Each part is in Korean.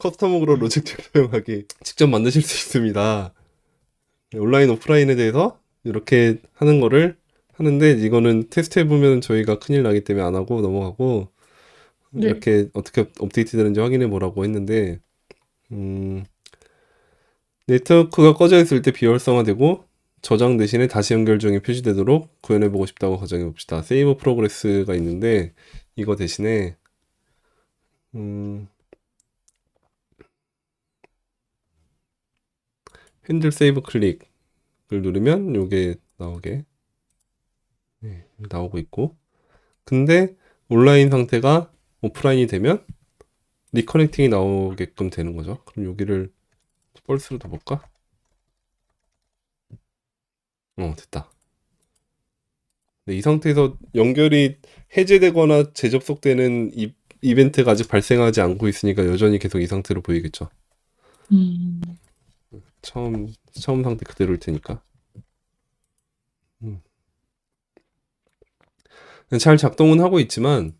커스텀으로 로직을 사용하기 직접 만드실 수 있습니다. 온라인 오프라인에 대해서 이렇게 하는 거를 하는데 이거는 테스트 해보면 저희가 큰일 나기 때문에 안 하고 넘어가고 네. 이렇게 어떻게 업데이트 되는지 확인해 보라고 했는데 음, 네트워크가 꺼져 있을 때 비활성화되고 저장 대신에 다시 연결 중에 표시되도록 구현해 보고 싶다고 가정해 봅시다. 세이브 프로그레스가 있는데 이거 대신에 음, 핸들 세이브 클릭을 누르면 요게 나오게 나오고 있고 근데 온라인 상태가 오프라인이 되면 리커넥팅이 나오게끔 되는 거죠. 그럼 여기를 펄스로 둬볼까? 됐다. 네, 이 상태에서 연결이 해제되거나 재접속되는 이벤트가 아직 발생하지 않고 있으니까 여전히 계속 이 상태로 보이겠죠. 음, 처음 상태 그대로일 테니까. 음. 잘 작동은 하고 있지만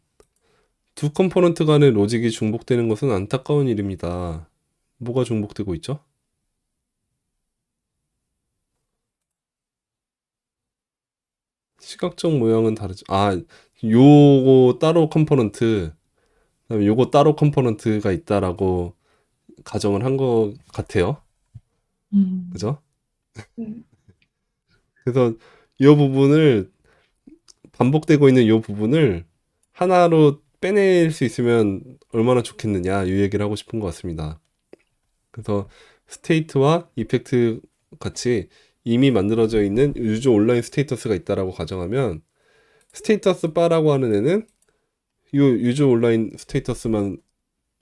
두 컴포넌트 간의 로직이 중복되는 것은 안타까운 일입니다. 뭐가 중복되고 있죠? 시각적 모양은 다르죠. 요거 따로 컴포넌트, 그다음에 요거 따로 컴포넌트가 있다라고 가정을 한 것 같아요. 음, 그죠? 음, 그래서 이 부분을 반복되고 있는 이 부분을 하나로 빼낼 수 있으면 얼마나 좋겠느냐 이 얘기를 하고 싶은 것 같습니다. 그래서 스테이트와 이펙트 같이 이미 만들어져 있는 유저 온라인 스테이터스가 있다라고 가정하면 스테이터스 바라고 하는 애는 이 유저 온라인 스테이터스만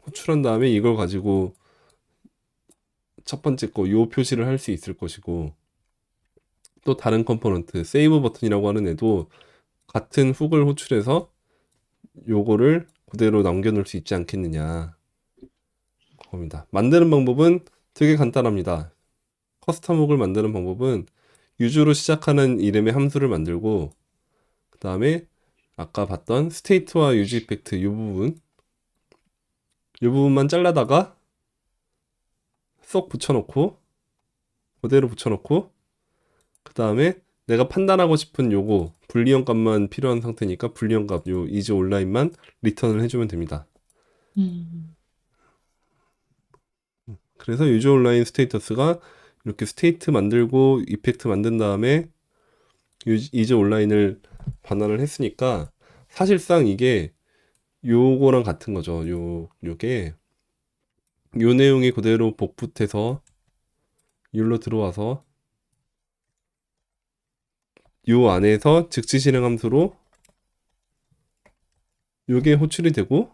호출한 다음에 이걸 가지고 첫 번째 거 요 표시를 할 수 있을 것이고 또 다른 컴포넌트 세이브 버튼이라고 하는 애도 같은 훅을 호출해서 요거를 그대로 남겨놓을 수 있지 않겠느냐 겁니다. 만드는 방법은 되게 간단합니다. 커스텀 훅을 만드는 방법은 유주로 시작하는 이름의 함수를 만들고 그 다음에 아까 봤던 스테이트와 유즈 이펙트 이 부분만 잘라다가 쏙 붙여놓고 그대로 붙여놓고 그 다음에 내가 판단하고 싶은 요거 불리언 값만 필요한 상태니까 불리언 값요 이즈 온라인만 리턴을 해주면 됩니다. 음, 그래서 유저 온라인 스테이터스가 이렇게 스테이트 만들고 이펙트 만든 다음에 이제 온라인을 반환을 했으니까 사실상 이게 요거랑 같은 거죠. 요게 요 내용이 그대로 복붙해서 율로 들어와서 요 안에서 즉시 실행 함수로 요게 호출이 되고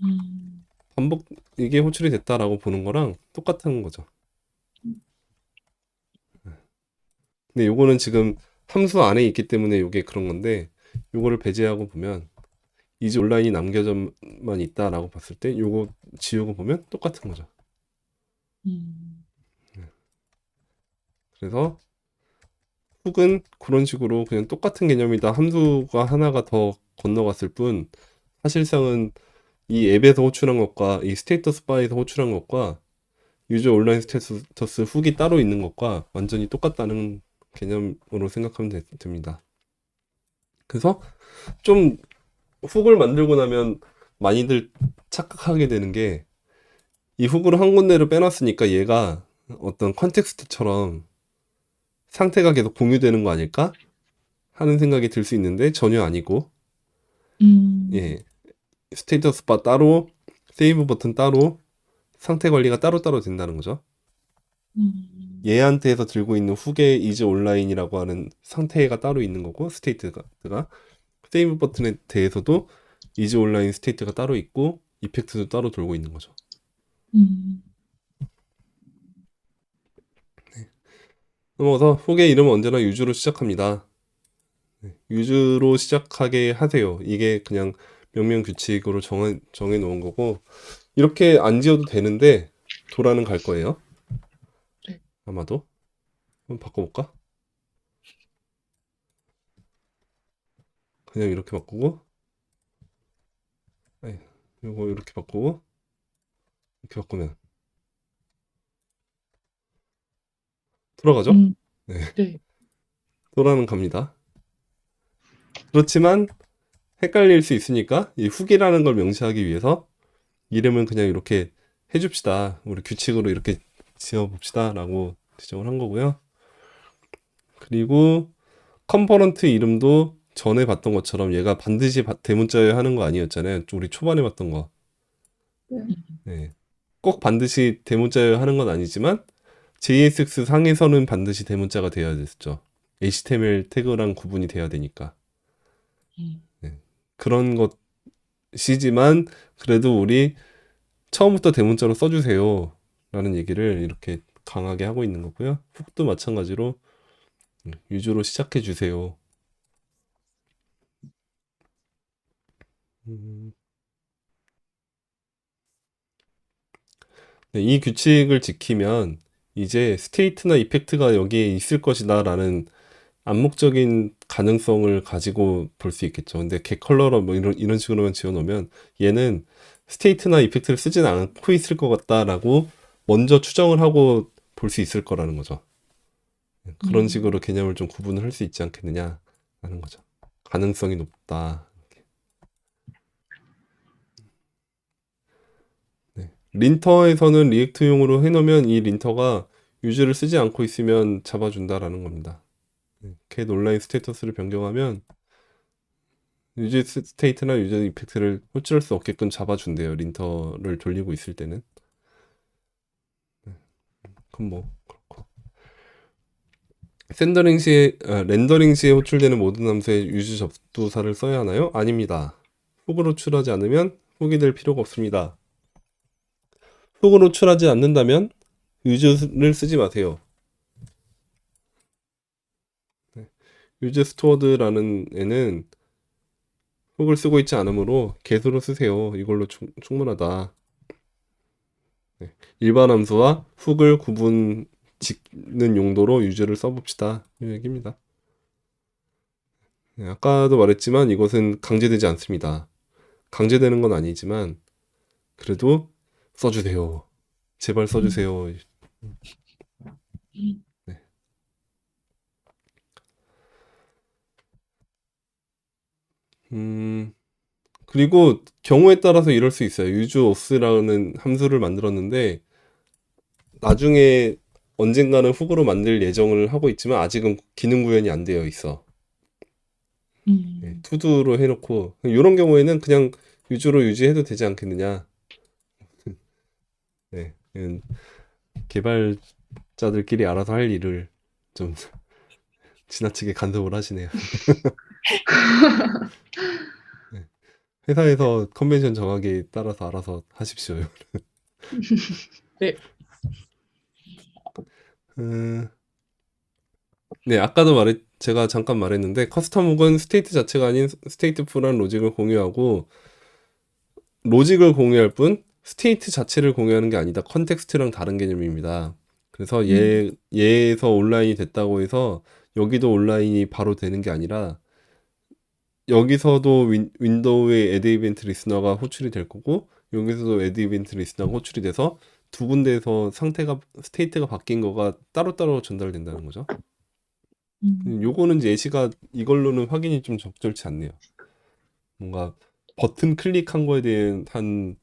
음, 반복 이게 호출이 됐다라고 보는 거랑 똑같은 거죠. 근데 요거는 지금 함수 안에 있기 때문에 요게 그런 건데 요거를 배제하고 보면 이제 온라인이 남겨져만 있다라고 봤을 때 요거 지우고 보면 똑같은 거죠. 음, 그래서 훅은 그런 식으로 그냥 똑같은 개념이다. 함수가 하나가 더 건너갔을 뿐 사실상은 이 앱에서 호출한 것과 이 스테이터스 바에서 호출한 것과 유저 온라인 스테이터스 훅이 따로 있는 것과 완전히 똑같다는 개념으로 생각하면 됩니다. 그래서 좀 훅을 만들고 나면 많이들 착각하게 되는 게 이 훅을 한 군데로 빼놨으니까 얘가 어떤 컨텍스트처럼 상태가 계속 공유되는 거 아닐까 하는 생각이 들 수 있는데 전혀 아니고 음, 예 스테이터스 바 따로 세이브 버튼 따로 상태 관리가 따로따로 된다는 거죠. 음, 얘한테서 들고 있는 훅의 이즈 온라인이라고 하는 상태가 따로 있는 거고 스테이트가 세이브 버튼에 대해서도 이즈 온라인 스테이트가 따로 있고 이펙트도 따로 돌고 있는 거죠. 음, 넘어가서 훅의 이름은 언제나 유주로 시작합니다. 유주로 시작하게 하세요. 이게 그냥 명명 규칙으로 정해 놓은 거고 이렇게 안 지어도 되는데 도라는 갈 거예요. 네. 아마도 한번 바꿔볼까? 그냥 이렇게 바꾸고 네, 이거 이렇게 바꾸고 이렇게 바꾸면 돌아가죠? 음, 네, 네. 돌아는 갑니다. 그렇지만 헷갈릴 수 있으니까 이 훅이라는 걸 명시하기 위해서 이름은 그냥 이렇게 해줍시다. 우리 규칙으로 이렇게 지어봅시다. 라고 지정을 한 거고요. 그리고 컴포넌트 이름도 전에 봤던 것처럼 얘가 반드시 대문자여야 하는 거 아니었잖아요. 우리 초반에 봤던 거. 네. 네. 꼭 반드시 대문자여야 하는 건 아니지만 JSX 상에서는 반드시 대문자가 돼야 됐죠. HTML 태그랑 구분이 돼야 되니까. 음, 네. 그런 것이지만 그래도 우리 처음부터 대문자로 써주세요. 라는 얘기를 이렇게 강하게 하고 있는 거고요. 훅도 마찬가지로 유주로 시작해 주세요. 음, 네, 이 규칙을 지키면 이제 스테이트나 이펙트가 여기에 있을 것이다 라는 암묵적인 가능성을 가지고 볼 수 있겠죠. 근데 get 컬러로 뭐 이런 식으로만 지어놓으면 얘는 스테이트나 이펙트를 쓰진 않고 있을 것 같다라고 먼저 추정을 하고 볼 수 있을 거라는 거죠. 그런 식으로 개념을 좀 구분을 할 수 있지 않겠느냐 하는 거죠. 가능성이 높다. 네. 린터에서는 리액트용으로 해놓으면 이 린터가 유즈를 쓰지 않고 있으면 잡아준다라는 겁니다. 겟 온라인 스테이터스를 변경하면 유즈 스테이트나 유저 이펙트를 호출할 수 없게끔 잡아준대요. 린터를 돌리고 있을 때는. 그럼 뭐 그렇고. 렌더링 시에 호출되는 모든 함수에 유즈 접두사를 써야 하나요? 아닙니다. 훅을 호출하지 않으면 훅이 될 필요가 없습니다. 훅을 호출하지 않는다면 유즈를 쓰지 마세요. 유즈 스토어드라는 애는 훅을 쓰고 있지 않으므로 개수로 쓰세요. 이걸로 충분하다. 네. 일반 함수와 훅을 구분 짓는 용도로 유즈를 써봅시다. 이 얘기입니다. 네, 아까도 말했지만 이것은 강제되지 않습니다. 강제되는 건 아니지만 그래도 써주세요. 제발 써주세요. 네. 그리고 경우에 따라서 이럴 수 있어요. useOs라는 함수를 만들었는데 나중에 언젠가는 훅으로 만들 예정을 하고 있지만 아직은 기능 구현이 안 되어 있어. 네, 투두로 해놓고 이런 경우에는 그냥 유주로 유지해도 되지 않겠느냐. 네, 이건 개발자들끼리 알아서 할 일을 좀 지나치게 간섭을 하시네요. 네, 회사에서 컨벤션 정하기에 따라서 알아서 하십시오. 네. 음, 네, 제가 잠깐 말했는데 커스텀 훅은 스테이트 자체가 아닌 스테이트풀한 로직을 공유하고 로직을 공유할 뿐 스테이트 자체를 공유하는 게 아니다. 컨텍스트랑 다른 개념입니다. 그래서 얘에서 온라인이 됐다고 해서 여기도 온라인이 바로 되는 게 아니라 여기서도 윈도우의 애드 이벤트 리스너가 호출이 될 거고 여기서도 애드 이벤트 리스너가 호출이 돼서 두 군데에서 스테이트가 바뀐 거가 따로따로 전달된다는 거죠. 요거는 이제 예시가 이걸로는 확인이 좀 적절치 않네요. 뭔가 버튼 클릭한 거에 대한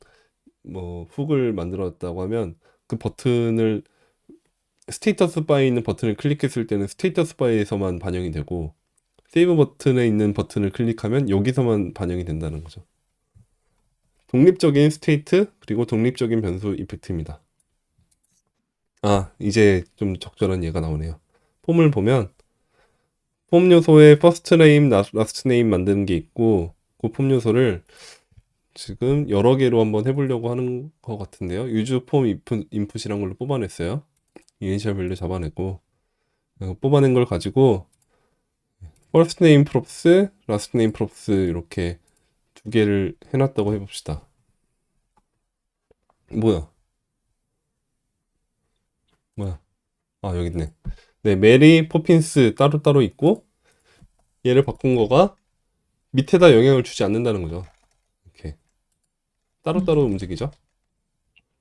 뭐 훅을 만들었다고 하면 그 버튼을 스테이터스 바에 있는 버튼을 클릭했을 때는 스테이터스 바에서만 반영이 되고 세이브 버튼에 있는 버튼을 클릭하면 여기서만 반영이 된다는 거죠. 독립적인 스테이트 그리고 독립적인 변수 이펙트입니다. 아, 이제 좀 적절한 예가 나오네요. 폼을 보면 폼 요소에 first name, last name 만드는 게 있고 그 폼 요소를 지금 여러 개로 한번 해보려고 하는 것 같은데요. use 폼 인풋이란 걸로 뽑아냈어요. 이니셜 밸류 잡아내고 뽑아낸 걸 가지고 first name props, last name props 이렇게 두 개를 해놨다고 해봅시다. 뭐야? 아, 여기 있네. 네, 메리, 포핀스 따로따로 있고 얘를 바꾼 거가 밑에다 영향을 주지 않는다는 거죠. 이렇게 따로따로 움직이죠.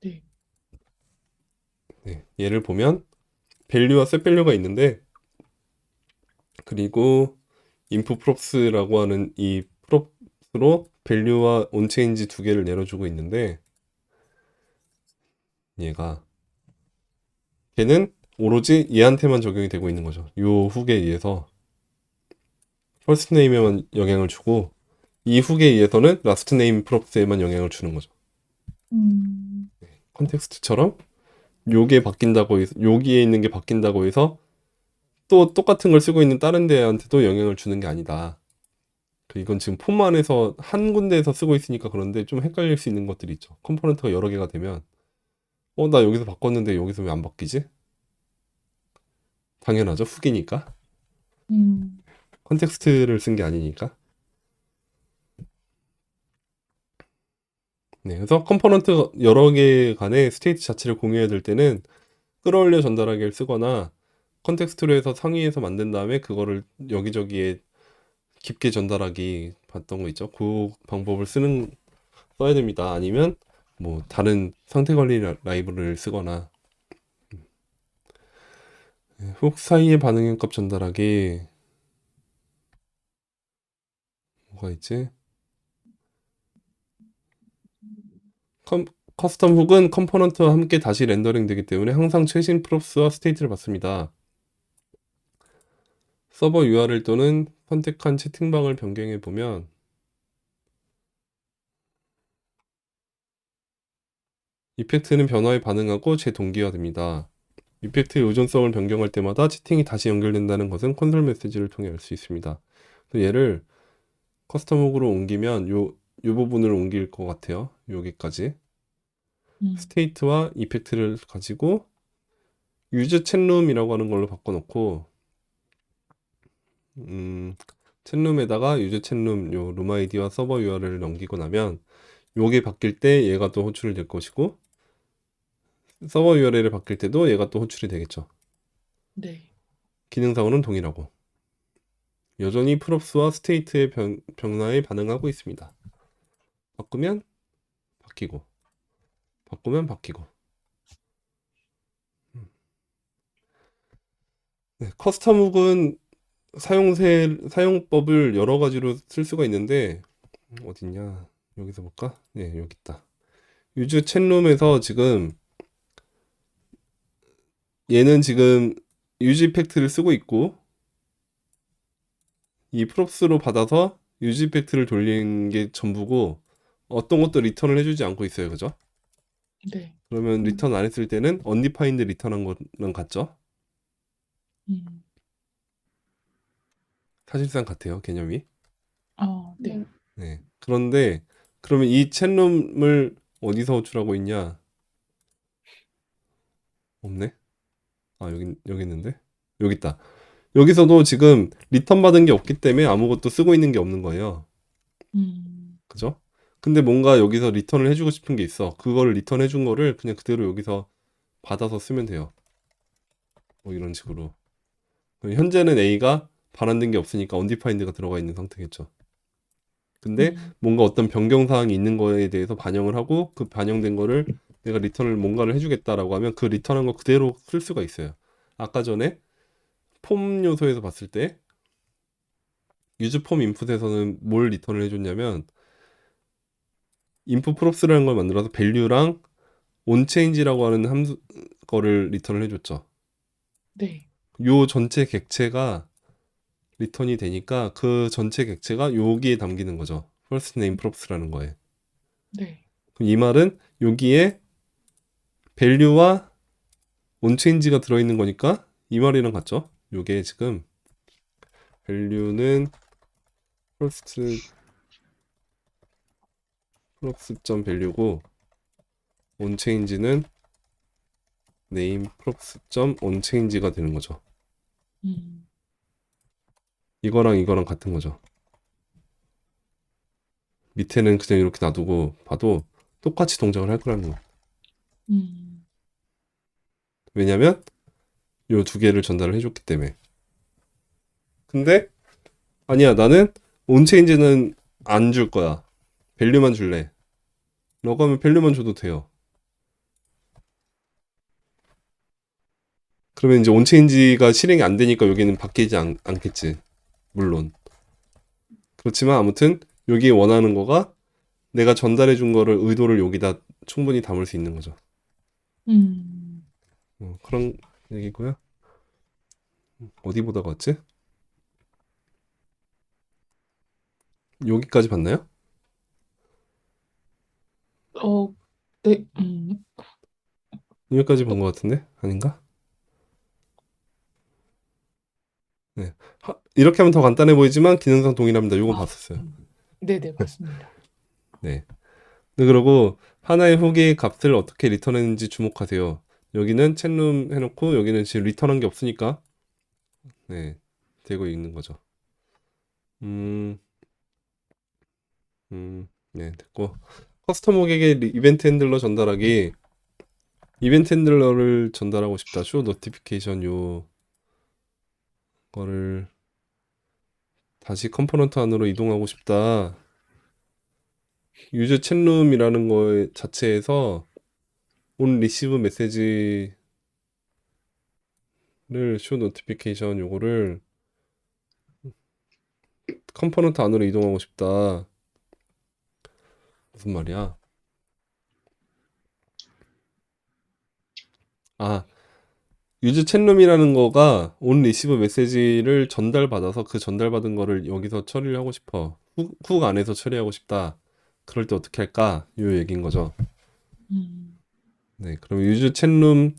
네. 네, 얘를 보면 밸류와 셋 밸류가 있는데 그리고 input props라고 하는 이 props로 밸류와 onChange 두 개를 내려주고 있는데 얘가 걔는 오로지 얘한테만 적용이 되고 있는 거죠. 요 훅에 의해서 first name에만 영향을 주고 이 훅에 의해서는 last name props에만 영향을 주는 거죠. 음, 컨텍스트처럼 요게 바뀐다고 해서 여기에 있는 게 바뀐다고 해서 또 똑같은 걸 쓰고 있는 다른 데한테도 영향을 주는 게 아니다. 이건 지금 폼 안에서 한 군데에서 쓰고 있으니까 그런데 좀 헷갈릴 수 있는 것들이 있죠. 컴포넌트가 여러 개가 되면 나 여기서 바꿨는데 여기서 왜 안 바뀌지? 당연하죠. 훅이니까. 음, 컨텍스트를 쓴 게 아니니까. 네, 그래서 컴포넌트 여러 개 간의 스테이트 자체를 공유해야 될 때는 끌어올려 전달하기를 쓰거나 컨텍스트로 해서 상위에서 만든 다음에 그거를 여기저기에 깊게 전달하기 봤던 거 있죠. 그 방법을 써야 됩니다. 아니면 뭐 다른 상태 관리 라이브러리를 쓰거나 훅 사이의 반응형 값 전달하기 뭐가 있지? 컴, 커스텀 훅은 컴포넌트와 함께 다시 렌더링 되기 때문에 항상 최신 프롭스와 스테이트를 받습니다. 서버 URL 또는 선택한 채팅방을 변경해 보면 이펙트는 변화에 반응하고 재동기화됩니다. 이펙트의 의존성을 변경할 때마다 채팅이 다시 연결된다는 것은 콘솔 메시지를 통해 알 수 있습니다. 얘를 커스텀 훅으로 옮기면 요 부분을 옮길 것 같아요. 여기까지. 음, 스테이트와 이펙트를 가지고 유즈 챗룸이라고 하는 걸로 바꿔놓고 챗룸에다가 유즈 챗룸 요 룸 아이디와 서버 URL을 넘기고 나면 요게 바뀔 때 얘가 또 호출이 될 것이고 서버 URL을 바뀔 때도 얘가 또 호출이 되겠죠. 네. 기능상으로는 동일하고 여전히 프롭스와 스테이트의 변화에 반응하고 있습니다. 바꾸면 바뀌고 바꾸면 바뀌고 네, 커스텀 훅은 사용법을 여러 가지로 쓸 수가 있는데 어딨냐 여기서 볼까? 네 여기 있다. 유즈 챗룸에서 지금 얘는 지금 유즈 이펙트를 쓰고 있고 이 프롭스로 받아서 유즈 이펙트를 돌린 게 전부고 어떤 것도 리턴을 해주지 않고 있어요. 그죠? 네. 그러면 리턴 안 했을 때는 undefined 리턴한 거랑 같죠? 음, 사실상 같아요. 개념이. 네. 네. 그런데 그러면 이 챗룸을 어디서 호출하고 있냐? 없네. 여기 있는데. 여기 있다. 여기서도 지금 리턴 받은 게 없기 때문에 아무것도 쓰고 있는 게 없는 거예요. 음, 그죠? 근데 뭔가 여기서 리턴을 해주고 싶은 게 있어. 그걸 리턴 해준 거를 그냥 그대로 여기서 받아서 쓰면 돼요. 뭐 이런 식으로. 현재는 A가 반환된 게 없으니까 undefined가 들어가 있는 상태겠죠. 근데 뭔가 어떤 변경 사항이 있는 거에 대해서 반영을 하고 그 반영된 거를 내가 리턴을 뭔가를 해주겠다라고 하면 그 리턴한 거 그대로 쓸 수가 있어요. 아까 전에 폼 요소에서 봤을 때 유즈 폼 인풋에서는 뭘 리턴을 해줬냐면 인풋 프롭스라는 걸 만들어서 밸류랑 온체인지라고 하는 함수 거를 리턴을 해줬죠. 네. 요 전체 객체가 리턴이 되니까 그 전체 객체가 여기에 담기는 거죠. first name props라는 거에. 네. 그럼 이 말은 여기에 밸류와 온체인지가 들어있는 거니까 이 말이랑 같죠? 요게 지금 밸류는 first props 밸류고 온체인지는 name props onChange가 되는 거죠. 음, 이거랑 이거랑 같은 거죠. 밑에는 그냥 이렇게 놔두고 봐도 똑같이 동작을 할 거라는 거. 음, 왜냐면 요 두 개를 전달을 해줬기 때문에. 근데 아니야 나는 온체인지는 안 줄 거야. 밸류만 줄래. 라고 하면 밸류만 줘도 돼요. 그러면 이제 온체인지가 실행이 안 되니까 여기는 바뀌지 않겠지. 물론. 그렇지만 아무튼 여기 원하는 거가 내가 전달해 준 거를 의도를 여기다 충분히 담을 수 있는 거죠. 음, 그런 얘기고요. 어디 보다가 왔지? 여기까지 봤나요? 어, 네, 여기까지 본 또, 것 같은데? 아닌가? 네. 이렇게 하면 더 간단해 보이지만 기능상 동일합니다. 요건 아, 봤었어요. 네네, 맞습니다. 네. 네, 그리고 하나의 후기의 값을 어떻게 리턴했는지 주목하세요. 여기는 챗룸 해놓고 여기는 지금 리턴한 게 없으니까 네, 되고 있는 거죠. 음, 네, 됐고 커스텀 고객의 이벤트 핸들러 전달하기. 이벤트 핸들러를 전달하고 싶다. 쇼 노티피케이션 요 거를 다시 컴포넌트 안으로 이동하고 싶다. 유저 챗룸이라는 거 자체에서 온 리시브 메시지를 쇼 노티피케이션 요거를 컴포넌트 안으로 이동하고 싶다. 무슨 말이야? 아, 유저 챗룸이라는 거가 온 리시브 메시지를 전달받아서 그 전달받은 거를 여기서 처리를 하고 싶어. 훅 안에서 처리하고 싶다. 그럴 때 어떻게 할까? 요 얘기인 거죠. 음, 네, 그럼 유저 챗룸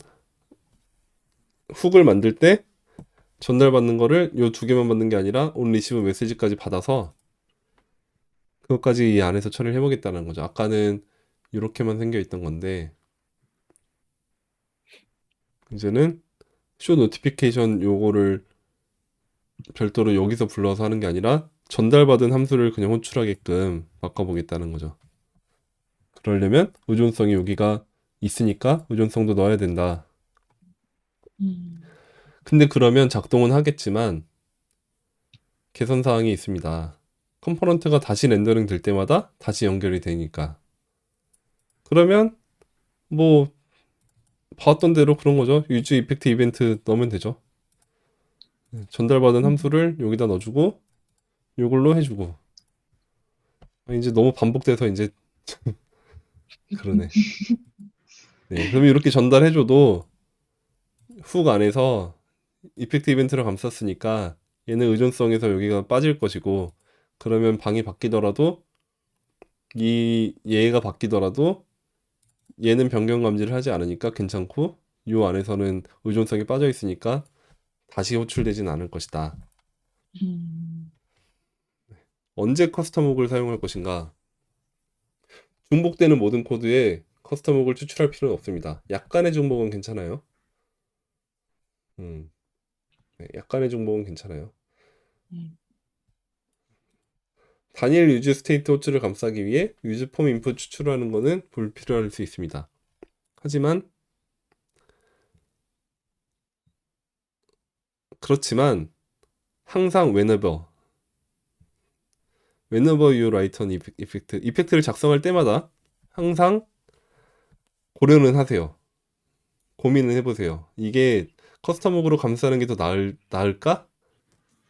훅을 만들 때 전달받는 거를 요 두 개만 받는 게 아니라 온 리시브 메시지까지 받아서 그것까지 이 안에서 처리를 해보겠다는 거죠. 아까는 이렇게만 생겨 있던 건데 이제는 쇼 노티피케이션 요거를 별도로 여기서 불러서 하는 게 아니라 전달받은 함수를 그냥 호출하게끔 바꿔보겠다는 거죠. 그러려면 의존성이 여기가 있으니까 의존성도 넣어야 된다. 음, 근데 그러면 작동은 하겠지만 개선 사항이 있습니다. 컴포넌트가 다시 렌더링 될 때마다 다시 연결이 되니까. 그러면 뭐 봤던 대로 그런 거죠. 유즈 이펙트 이벤트 넣으면 되죠. 전달받은 음, 함수를 여기다 넣어주고 이걸로 해주고. 이제 너무 반복돼서 이제 그러네. 네, 그러면 이렇게 전달해줘도 훅 안에서 이펙트 이벤트를 감쌌으니까 얘는 의존성에서 여기가 빠질 것이고 그러면 방이 바뀌더라도 이 얘가 바뀌더라도 얘는 변경 감지를 하지 않으니까 괜찮고 요 안에서는 의존성이 빠져 있으니까 다시 호출되진 않을 것이다. 음, 언제 커스텀 훅을 사용할 것인가? 중복되는 모든 코드에 커스텀 훅을 추출할 필요는 없습니다. 약간의 중복은 괜찮아요. 음, 네, 약간의 중복은 괜찮아요. 음, 단일 유즈 스테이트 호출을 감싸기 위해 유즈 폼 인풋 추출하는 것은 불필요할 수 있습니다. 하지만 그렇지만 항상 whenever you write an 이펙트를 작성할 때마다 항상 고려는 하세요. 고민을 해보세요. 이게 커스텀으로 감싸는 게 더 나을까?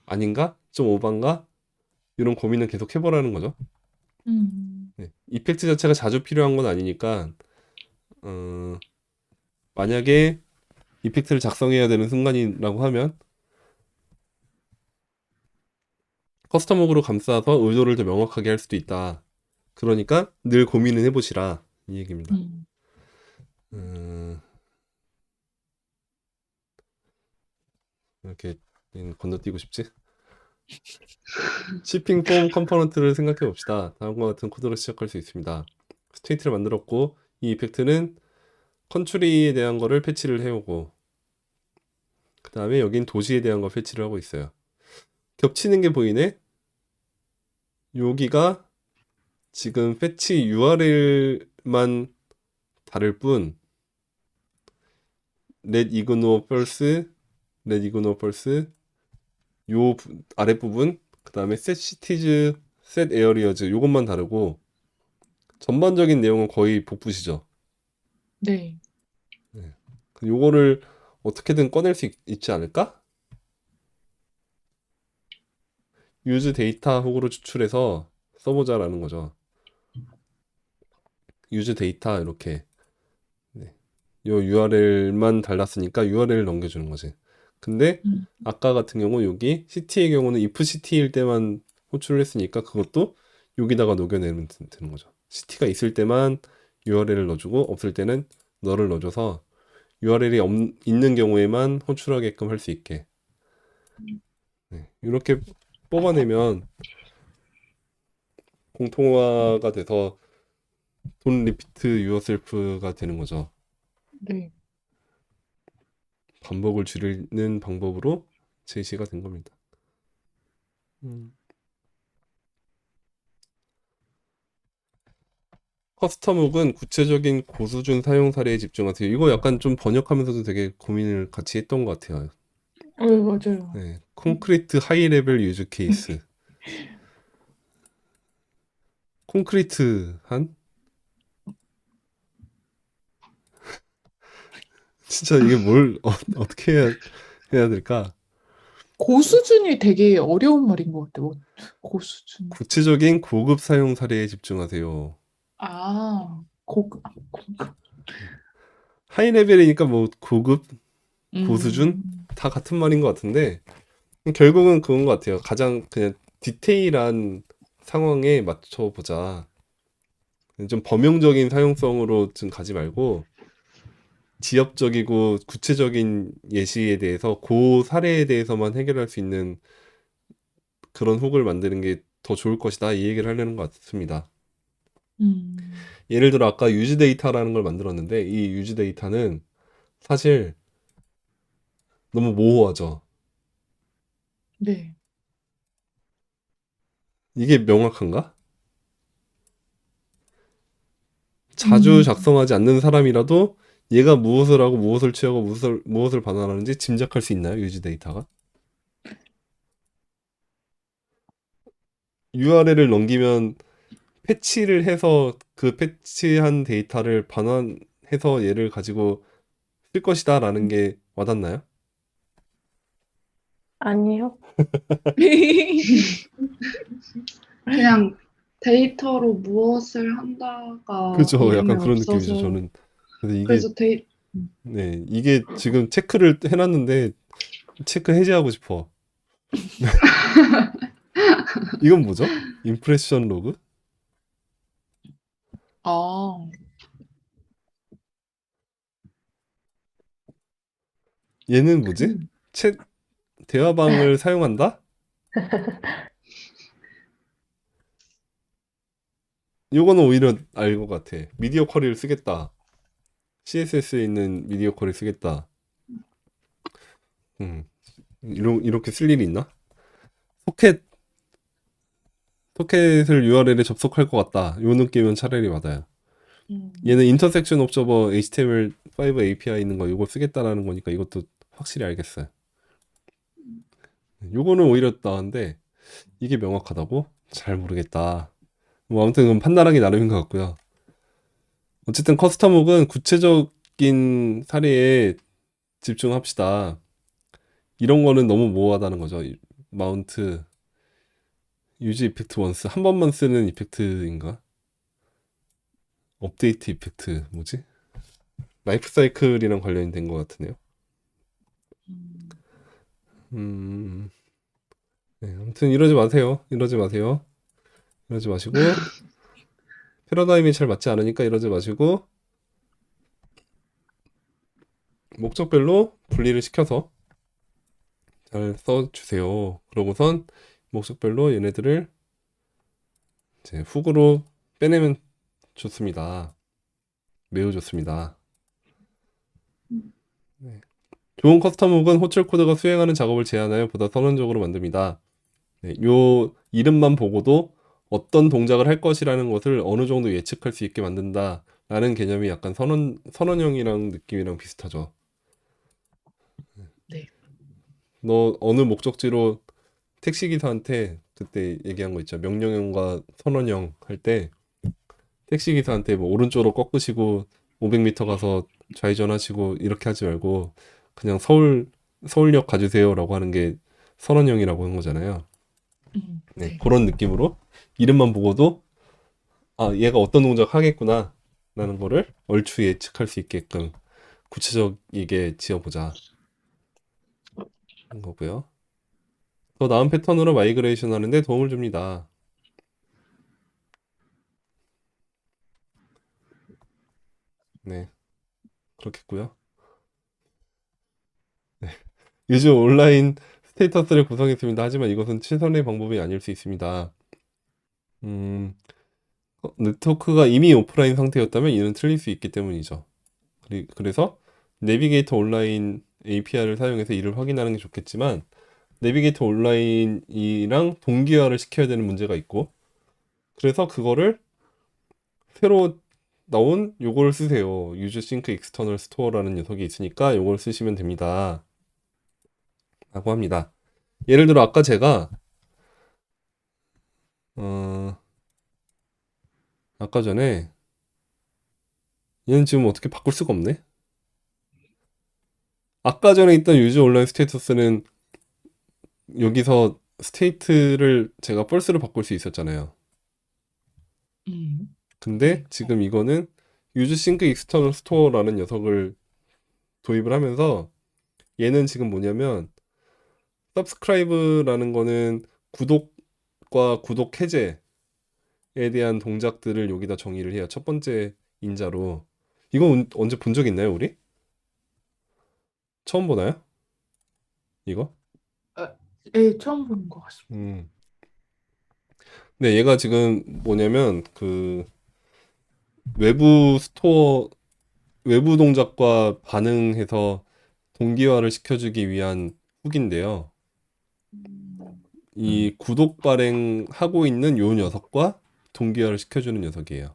아닌가? 좀 오반가? 이런 고민을 계속 해보라는 거죠. 음, 네. 이펙트 자체가 자주 필요한 건 아니니까 어, 만약에 이펙트를 작성해야 되는 순간이라고 하면 커스텀으로 감싸서 의도를 더 명확하게 할 수도 있다. 그러니까 늘 고민을 해보시라 이 얘기입니다. 음, 음, 이렇게 건너뛰고 싶지? shipping 폼 컴포넌트를 생각해 봅시다. 다음과 같은 코드로 시작할 수 있습니다. 스테이트를 만들었고 이 이펙트는 컨트리에 대한 거를 패치를 해오고 그 다음에 여긴 도시에 대한 거 패치를 하고 있어요. 겹치는 게 보이네? 여기가 지금 패치 URL만 다를 뿐 let ignore false, let ignore false 요 아랫부분 그 다음에 set cities, set areas 요것만 다르고 전반적인 내용은 거의 복붙이죠. 네, 네. 요거를 어떻게든 꺼낼 수 있지 않을까? use 데이터 혹으로 추출해서 써보자라는 거죠. use 데이터 이렇게. 네. 요 URL만 달랐으니까 URL을 넘겨주는 거지. 근데 음, 아까 같은 경우 여기 CT의 경우는 if CT일 때만 호출을 했으니까 그것도 여기다가 녹여내면 되는 거죠. CT가 있을 때만 URL을 넣어주고 없을 때는 너를 넣어줘서 URL이 있는 경우에만 호출하게끔 할 수 있게. 네. 이렇게 뽑아내면 공통화가 돼서 돈 리피트 유어셀프가 되는 거죠. 네. 반복을 줄이는 방법으로 제시가 된 겁니다. 음. 커스텀 훅은 구체적인 고수준 사용 사례에 집중하세요. 이거 약간 좀 번역하면서도 되게 고민을 같이 했던 것 같아요. 맞아요. 네. 콘크리트 하이 레벨 유즈 케이스. 콘크리트한? 진짜 이게 뭘 어떻게 해야 될까? 고수준이 되게 어려운 말인 것 같아요. 고수준. 구체적인 고급 사용 사례에 집중하세요. 고급. 하이 레벨이니까 뭐 고급, 고수준 음, 다 같은 말인 것 같은데 결국은 그건 것 같아요. 가장 그냥 디테일한 상황에 맞춰보자. 좀 범용적인 사용성으로 좀 가지 말고 지엽적이고 구체적인 예시에 대해서 그 사례에 대해서만 해결할 수 있는 그런 훅을 만드는 게 더 좋을 것이다. 이 얘기를 하려는 것 같습니다. 음, 예를 들어 아까 유즈 데이터라는 걸 만들었는데 이 유즈 데이터는 사실 너무 모호하죠. 네. 이게 명확한가? 자주 음, 작성하지 않는 사람이라도 얘가 무엇을 하고 무엇을 취하고 무엇을 반환하는지 짐작할 수 있나요? 유즈 데이터가? URL을 넘기면 패치를 해서 그 패치한 데이터를 반환해서 얘를 가지고 쓸 것이다라는 게 와닿나요? 아니요. 그냥 데이터로 무엇을 한다가 그죠? 이름이 약간 그런 느낌이죠. 없어서 저는 그래서 이게 그래서 데이 네 이게 지금 체크를 해놨는데 체크 해제하고 싶어. 이건 뭐죠? 임프레션 로그? 아, 얘는 뭐지? 그, 챗 대화방을 사용한다? 요거는 오히려 알 것 같아. 미디어 쿼리를 쓰겠다. CSS에 있는 미디어 쿼리 쓰겠다. 음, 이렇게 쓸 일이 있나? 소켓, 소켓을 URL에 접속할 것 같다. 요 느낌은 차라리 맞아요. 얘는 인터섹션 옵저버 HTML5 API 있는 거 이거 쓰겠다라는 거니까 이것도 확실히 알겠어요. 요거는 오히려 나은데 이게 명확하다고? 잘 모르겠다. 뭐 아무튼 그건 판단하기 나름인 것 같고요. 어쨌든 커스텀 훅은 구체적인 사례에 집중합시다. 이런 거는 너무 모호하다는 거죠. 마운트, 유즈 이펙트 원스 한 번만 쓰는 이펙트인가? 업데이트 이펙트 뭐지? 라이프 사이클이랑 관련이 된 것 같으네요. 음, 음, 네, 아무튼 이러지 마세요. 이러지 마세요. 이러지 마시고 패러다임이 잘 맞지 않으니까 이러지 마시고 목적별로 분리를 시켜서 잘 써주세요. 그러고선 목적별로 얘네들을 이제 훅으로 빼내면 좋습니다. 매우 좋습니다. 네. 좋은 커스텀 훅은 호출 코드가 수행하는 작업을 제한하여 보다 선언적으로 만듭니다. 네, 요 이름만 보고도 어떤 동작을 할 것이라는 것을 어느 정도 예측할 수 있게 만든다라는 개념이 약간 선언형이랑 느낌이랑 비슷하죠. 네. 너 어느 목적지로 택시기사한테 그때 얘기한 거 있죠. 명령형과 선언형 할 때 택시기사한테 뭐 오른쪽으로 꺾으시고 500m 가서 좌회전하시고 이렇게 하지 말고 그냥 서울역 가주세요라고 하는 게 선원형이라고 한 거잖아요. 네, 네. 그런 느낌으로 이름만 보고도 아, 얘가 어떤 동작 하겠구나 라는 거를 얼추 예측할 수 있게끔 구체적이게 지어보자 하는 거고요. 더 나은 패턴으로 마이그레이션 하는데 도움을 줍니다. 네, 그렇겠고요. 요즘 온라인 스테이터스를 구성했습니다. 하지만 이것은 최선의 방법이 아닐 수 있습니다. 음, 네트워크가 이미 오프라인 상태였다면 이는 틀릴 수 있기 때문이죠. 그래서 내비게이터 온라인 API를 사용해서 이를 확인하는 게 좋겠지만 내비게이터 온라인이랑 동기화를 시켜야 되는 문제가 있고 그래서 그거를 새로 나온 요걸 쓰세요. 유즈싱크 익스터널 스토어라는 녀석이 있으니까 요걸 쓰시면 됩니다. 라고 합니다. 예를 들어 아까 제가 어, 아까 전에 얘는 지금 어떻게 바꿀 수가 없네. 아까 전에 있던 유즈 온라인 스테이터스는 여기서 스테이트를 제가 펄스로 바꿀 수 있었잖아요. 근데 네. 지금 이거는 유즈 싱크 익스터널 스토어라는 녀석을 도입을 하면서 얘는 지금 뭐냐면 subscribe라는 거는 구독과 구독 해제에 대한 동작들을 여기다 정의를 해요. 첫 번째 인자로. 이거 언제 본 적 있나요, 우리? 처음 보나요? 이거? 네, 처음 보는 것 같습니다. 음. 네, 얘가 지금 뭐냐면 그 외부 스토어 외부 동작과 반응해서 동기화를 시켜주기 위한 훅인데요. 이 구독 발행하고 있는 요 녀석과 동기화를 시켜주는 녀석이에요.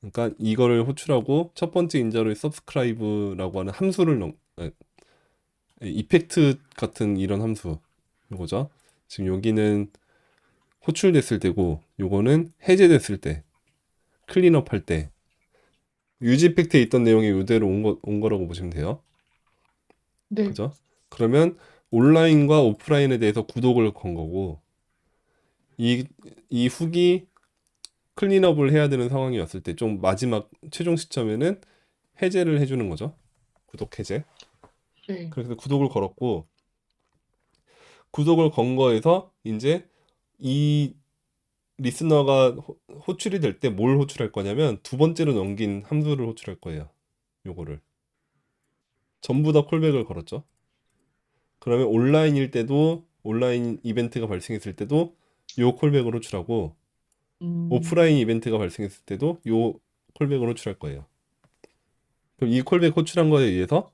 그러니까 이거를 호출하고 첫 번째 인자로 subscribe라고 하는 함수를 이펙트 같은 이런 함수 요거죠. 지금 여기는 호출됐을 때고 요거는 해제됐을 때 클린업 할 때 유지 이펙트에 있던 내용이 이대로 온 거라고 보시면 돼요. 네. 그죠? 그러면 온라인과 오프라인에 대해서 구독을 건 거고 이, 이 훅이 클린업을 해야 되는 상황이 왔을 때 좀 마지막 최종 시점에는 해제를 해주는 거죠. 구독 해제. 네. 그래서 구독을 걸었고 구독을 건 거에서 이제 이 리스너가 호출이 될 때 뭘 호출할 거냐면 두 번째로 넘긴 함수를 호출할 거예요. 요거를. 전부 다 콜백을 걸었죠. 그러면 온라인일 때도 온라인 이벤트가 발생했을 때도 요 콜백을 호출하고 오프라인 음, 이벤트가 발생했을 때도 요 콜백을 호출할 거예요. 그럼 이 콜백 호출한 거에 의해서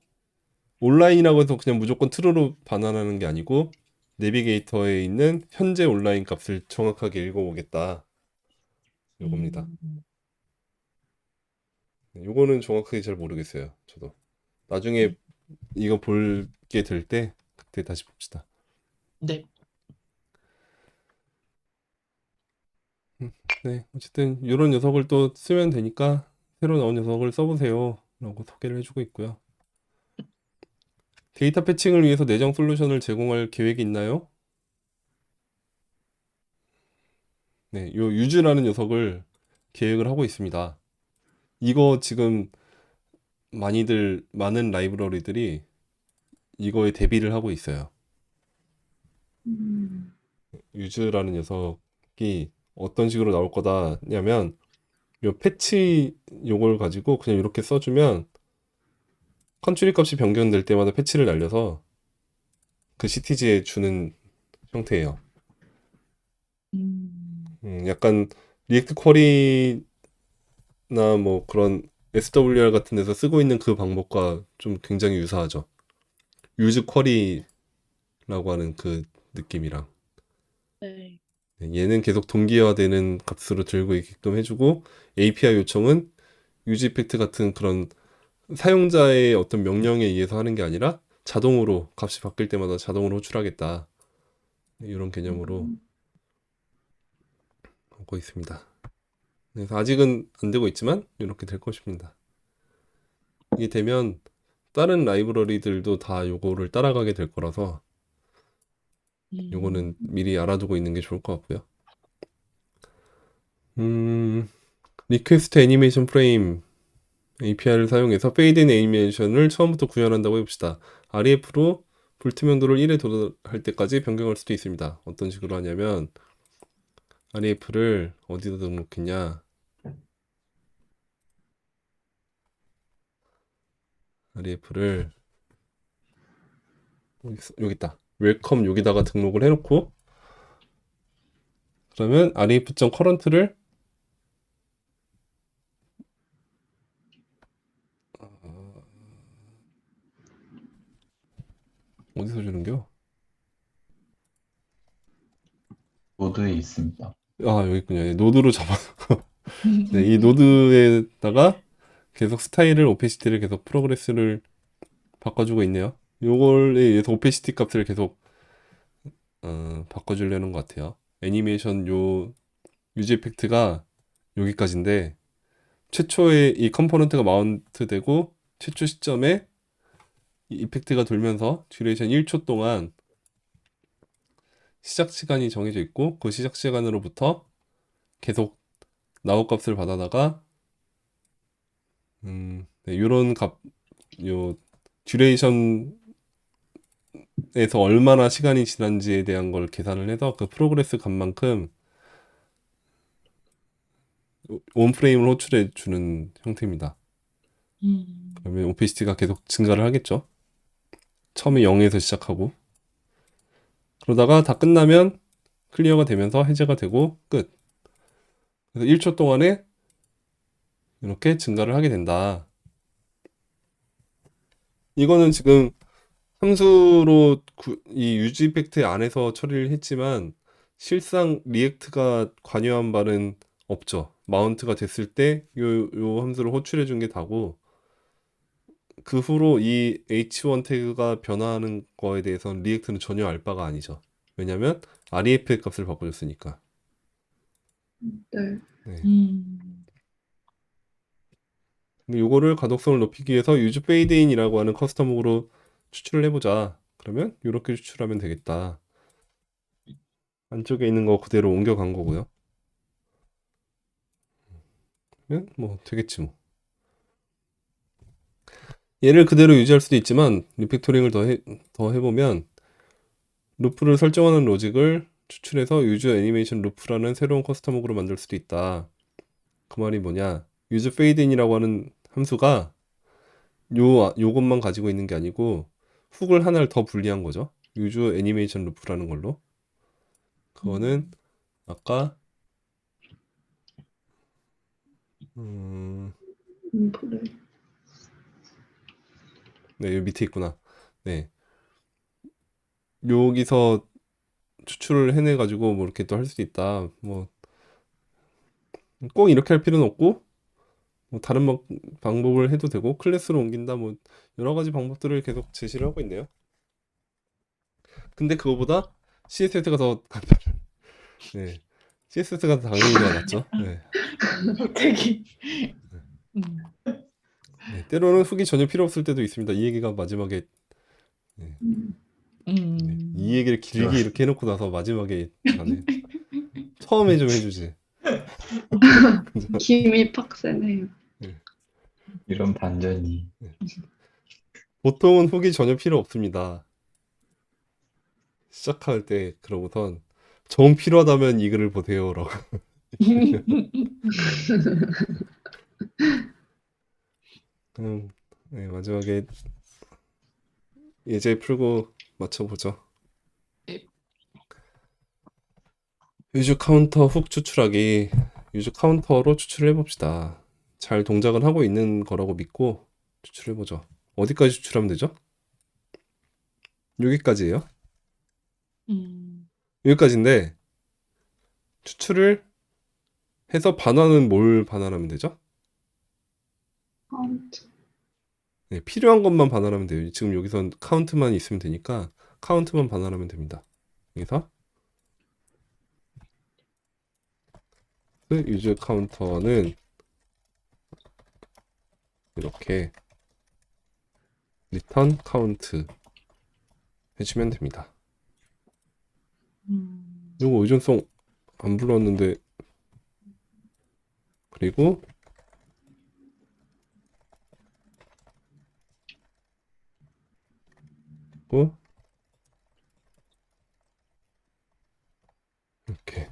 온라인이라고 해서 그냥 무조건 트루로 반환하는 게 아니고 내비게이터에 있는 현재 온라인 값을 정확하게 읽어보겠다. 요겁니다. 음, 네, 요거는 정확하게 잘 모르겠어요. 저도. 나중에 이거 볼게 될 때 그때 다시 봅시다. 네. 네, 어쨌든 이런 녀석을 또 쓰면 되니까 새로 나온 녀석을 써보세요. 라고 소개를 해주고 있고요. 데이터 패칭을 위해서 내장 솔루션을 제공할 계획이 있나요? 네, 요 유즈라는 녀석을 계획을 하고 있습니다. 이거 지금 많은 라이브러리들이 이거에 대비를 하고 있어요. 음, 유즈라는 녀석이 어떤 식으로 나올 거다냐면 요 패치 요걸 가지고 그냥 이렇게 써주면 컨트리 값이 변경될 때마다 패치를 날려서 그 CTG에 주는 형태예요. 약간 리액트 쿼리나 뭐 그런 SWR 같은 데서 쓰고 있는 그 방법과 좀 굉장히 유사하죠. 유즈 쿼리라고 하는 그 느낌이랑. 네. 네, 얘는 계속 동기화되는 값으로 들고 있게끔 해주고 API 요청은 유즈 이펙트 같은 그런 사용자의 어떤 명령에 의해서 하는 게 아니라 자동으로 값이 바뀔 때마다 자동으로 호출하겠다. 이런 개념으로 음, 하고 있습니다. 그래서 아직은 안 되고 있지만 이렇게 될 것입니다. 이게 되면 다른 라이브러리들도 다 요거를 따라가게 될 거라서 요거는 미리 알아두고 있는 게 좋을 것 같고요. 리퀘스트 애니메이션 프레임 API를 사용해서 페이드인 애니메이션을 처음부터 구현한다고 해봅시다. REF로 불투명도를 1에 도달할 때까지 변경할 수도 있습니다. 어떤 식으로 하냐면 REF를 어디다 등록했냐? REF를 여기 있다. 웰컴 여기다가 등록을 해놓고 그러면 ref.current를 어디서 주는겨? 노드에 있습니다. 아 여기 있군요. 예, 노드로 잡아. 네, 이 노드에다가 계속 스타일을 오페시티를 계속 프로그레스를 바꿔주고 있네요. 요걸에 의해서 오페시티 값을 계속 바꿔주려는 것 같아요. 애니메이션 요 유지 이펙트가 여기까지인데 최초에 이 컴포넌트가 마운트되고 최초 시점에 이 이펙트가 돌면서 듀레이션 1초 동안 시작 시간이 정해져 있고 그 시작 시간으로부터 계속 나우 값을 받아다가 네, 요런 요 듀레이션에서 얼마나 시간이 지난지에 대한 걸 계산을 해서 그 프로그레스 값만큼 원 프레임을 호출해 주는 형태입니다. 그러면 오페시티가 계속 증가를 하겠죠. 처음에 0에서 시작하고 그러다가 다 끝나면 클리어가 되면서 해제가 되고 끝. 그래서 1초 동안에 이렇게 증가를 하게 된다. 이거는 지금 함수로 이 유지 이펙트 안에서 처리를 했지만 실상 리액트가 관여한 바는 없죠. 마운트가 됐을 때 요 함수를 호출해 준 게 다고 그 후로 이 h1 태그가 변화하는 거에 대해서는 리액트는 전혀 알 바가 아니죠. 왜냐면 REF 값을 바꿔줬으니까. 네. 네. 근데 요거를 가독성을 높이기 위해서 use fade in이라고 하는 커스텀 훅으로 추출을 해보자. 그러면 이렇게 추출하면 되겠다. 안쪽에 있는 거 그대로 옮겨간 거고요. 그러면 뭐 되겠지 뭐. 얘를 그대로 유지할 수도 있지만 리팩토링을 더 해보면 루프를 설정하는 로직을 추출해서 use 애니메이션 루프라는 새로운 커스텀 훅으로 만들 수도 있다. 그 말이 뭐냐? use fade in이라고 하는 함수가 요것만 가지고 있는 게 아니고 훅을 하나를 더 분리한 거죠. use 애니메이션 루프라는 걸로. 그거는 아까 인프레. 네, 여기 밑에 있구나. 네. 여기서 추출을 해내 가지고 뭐 이렇게 또 할 수도 있다. 뭐 꼭 이렇게 할 필요는 없고 뭐 다른 방법을 해도 되고 클래스로 옮긴다 뭐 여러 가지 방법들을 계속 제시를 하고 있네요. 근데 그거보다 CSS가 더 간단해. 네. CSS가 당연히 더 낫죠. 네. 되게. 네. 때로는 훅이 전혀 필요 없을 때도 있습니다. 이 얘기가 마지막에 네. 네. 이 얘기를 길게 이렇게 해놓고 나서 마지막에 가네. 처음에 좀 해주지. 김이 팍세네요. 이런 반전이. 보통은 훅이 전혀 필요 없습니다. 시작할 때 그러고선 정 필요하다면 이 글을 보세요라고. 네, 마지막에 예제 풀고 맞춰보죠. 네. 유즈 카운터 훅 추출하기. 유즈 카운터로 추출을 해봅시다. 잘 동작은 하고 있는 거라고 믿고 추출해보죠. 어디까지 추출하면 되죠? 여기까지예요. 여기까지인데 추출을 해서 반환은 뭘 반환하면 되죠? 카운트. 네, 필요한 것만 반환하면 돼요. 지금 여기선 카운트만 있으면 되니까 카운트만 반환하면 됩니다. 여기서 유즈 카운터는 이렇게 리턴 카운트 해주면 됩니다. 요거 의존성 안 불렀는데, 그리고 또 이렇게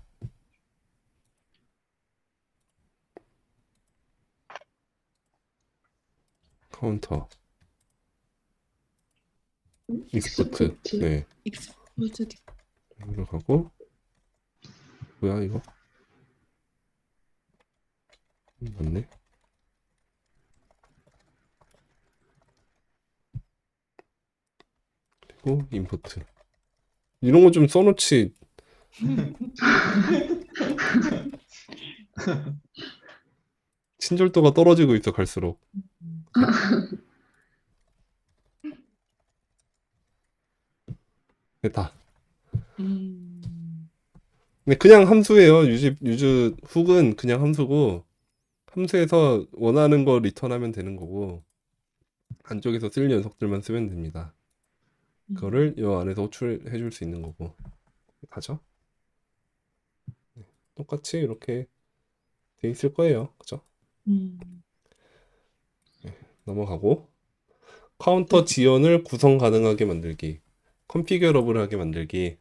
카운터 익스포트. 익스포트. 네, 익스포즈 들어가고. 뭐야 이거? 맞네. 그리고 임포트. 이런 거 좀 써놓지. 친절도가 떨어지고 있어 갈수록. 됐다. 근데 그냥 함수예요. 유즈 훅은 그냥 함수고, 함수에서 원하는 거 리턴하면 되는 거고, 안쪽에서 쓸 녀석들만 쓰면 됩니다. 그거를 이 안에서 호출해 줄 수 있는 거고. 가죠? 똑같이 이렇게 돼 있을 거예요. 그죠? 넘어가고, 카운터 지연을 구성 가능하게 만들기, 컨피규러블하게 만들기.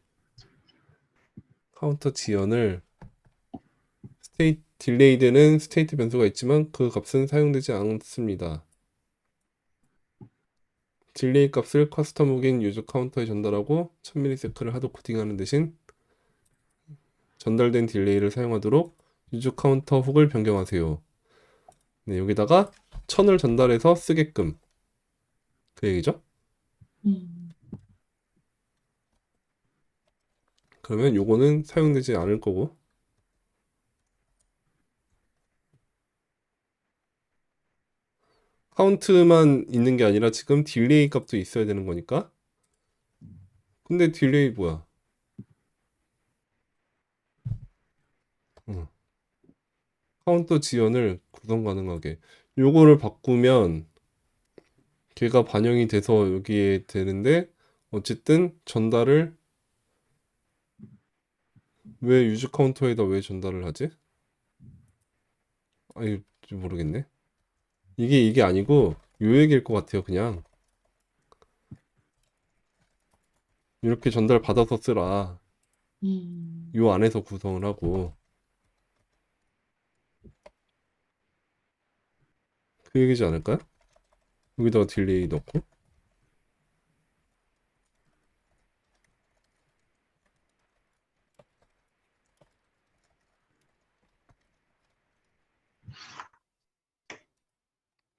카운터 지연을 딜레이드는 스테이트 변수가 있지만 그 값은 사용되지 않습니다. 딜레이 값을 커스텀 훅인 유저 카운터에 전달하고 1000ms를 하드 코딩하는 대신 전달된 딜레이를 사용하도록 유저 카운터 훅을 변경하세요. 네, 여기다가 1000을 전달해서 쓰게끔, 그 얘기죠. 그러면 요거는 사용되지 않을 거고, 카운트만 있는 게 아니라 지금 딜레이 값도 있어야 되는 거니까. 근데 딜레이 뭐야? 카운터 지연을 구성 가능하게, 요거를 바꾸면 걔가 반영이 돼서 여기에 되는데, 어쨌든 전달을 왜 유즈 카운터에다 왜 전달을 하지? 아니 모르겠네. 이게 아니고 요 얘기일 것 같아요. 그냥 이렇게 전달 받아서 쓰라. 요 안에서 구성을 하고, 그 얘기지 않을까요? 여기다가 딜레이 넣고.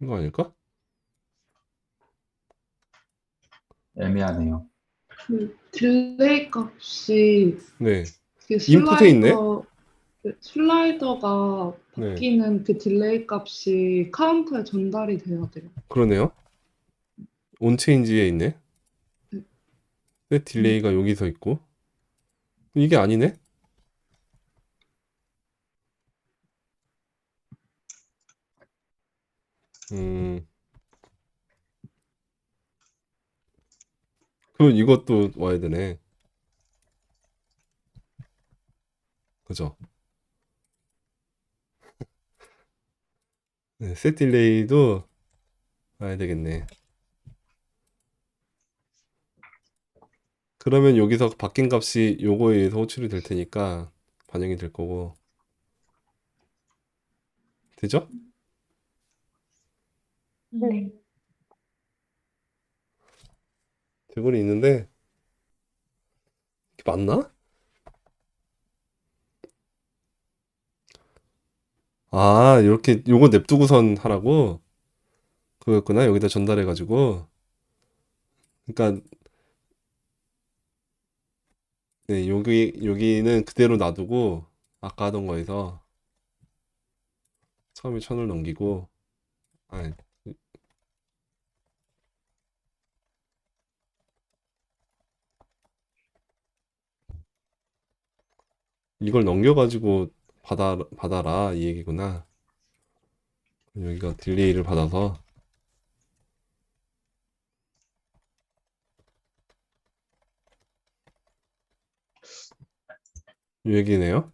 이거 아닐까? 애매하네요. 그 딜레이 값이 네, 그 인풋에 있네. 슬라이더가 네, 바뀌는 그 딜레이 값이 카운터에 전달이 돼야 돼요. 그러네요. 온체인지에 있네. 네. 근데 딜레이가 여기서 있고, 이게 아니네. 음, 그럼 이것도 와야 되네. 그죠? 네, 셋 딜레이도 와야 되겠네. 그러면 여기서 바뀐 값이 요거에 의해서 호출이 될 테니까 반영이 될 거고. 되죠? 네. 되고는 있는데, 이게 맞나? 아, 이렇게 요거 냅두고선 하라고? 그거였구나. 여기다 전달해가지고. 그러니까 네, 여기는 그대로 놔두고 아까 하던 거에서 처음에 1000을 넘기고, 아, 이걸 넘겨가지고 받아라 이 얘기구나. 여기가 딜레이를 받아서 이 얘기네요.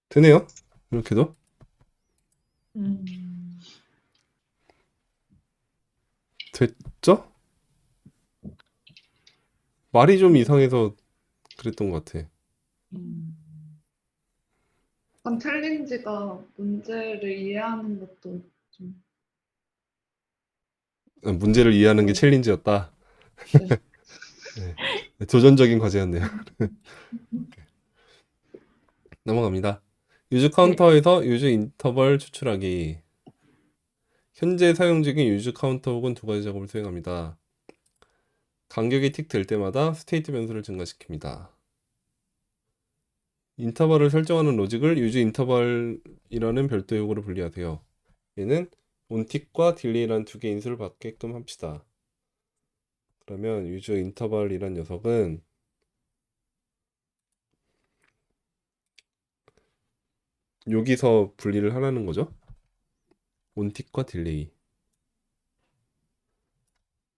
되네요. 이렇게도. 음, 됐죠? 말이 좀 이상해서 그랬던 것 같아. 음, 약간 챌린지가 문제를 이해하는 것도 좀, 문제를 이해하는 게 어, 챌린지였다. 네. 네. 도전적인 과제였네요. 넘어갑니다. 유즈 네. 카운터에서 유즈 인터벌 추출하기. 현재 사용 중인 유즈 카운터 혹은 두 가지 작업을 수행합니다. 간격이 틱 될 때마다 스테이트 변수를 증가시킵니다. 인터벌을 설정하는 로직을 유즈 인터벌이라는 별도 요구로 분리하세요. 얘는 온틱과 딜레이라는 두 개의 인수를 받게끔 합시다. 그러면 유즈 인터벌이란 녀석은 여기서 분리를 하라는 거죠. 온틱과 딜레이.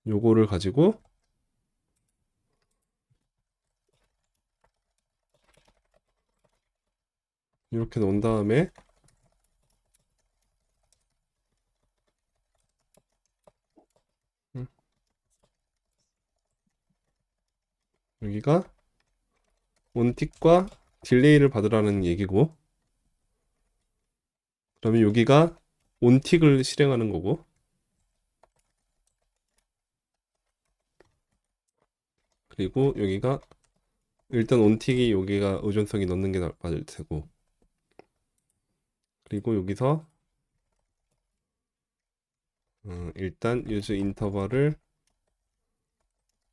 요거를 가지고 이렇게 놓은 다음에 음, 여기가 온틱과 딜레이를 받으라는 얘기고, 그러면 여기가 온틱을 실행하는 거고, 그리고 여기가 일단 온틱이 여기가 의존성이 넣는 게 맞을 테고, 그리고 여기서 일단 유즈 인터벌을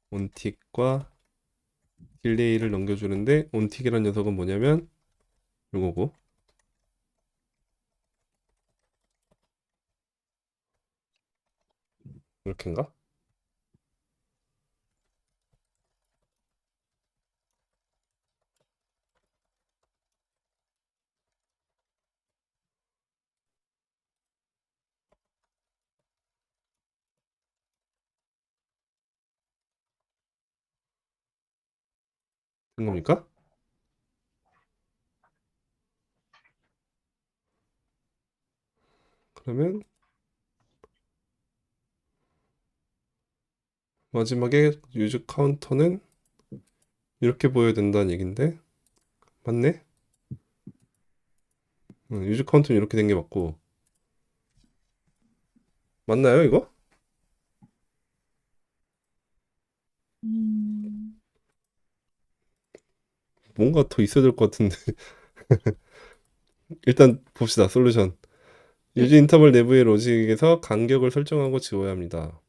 온틱과 딜레이를 넘겨주는데, 온틱이란 녀석은 뭐냐면 요거고, 이렇게인가? 된 겁니까? 그러면 마지막에 유즈 카운터는 이렇게 보여야 된다는 얘긴데, 맞네? 유즈 카운트는 이렇게 된 게 맞고, 맞나요, 이거? 음, 뭔가 더 있어야 될 것 같은데. 일단 봅시다. 솔루션. 유즈 네. 인터벌 내부의 로직에서 간격을 설정하고 지워야 합니다.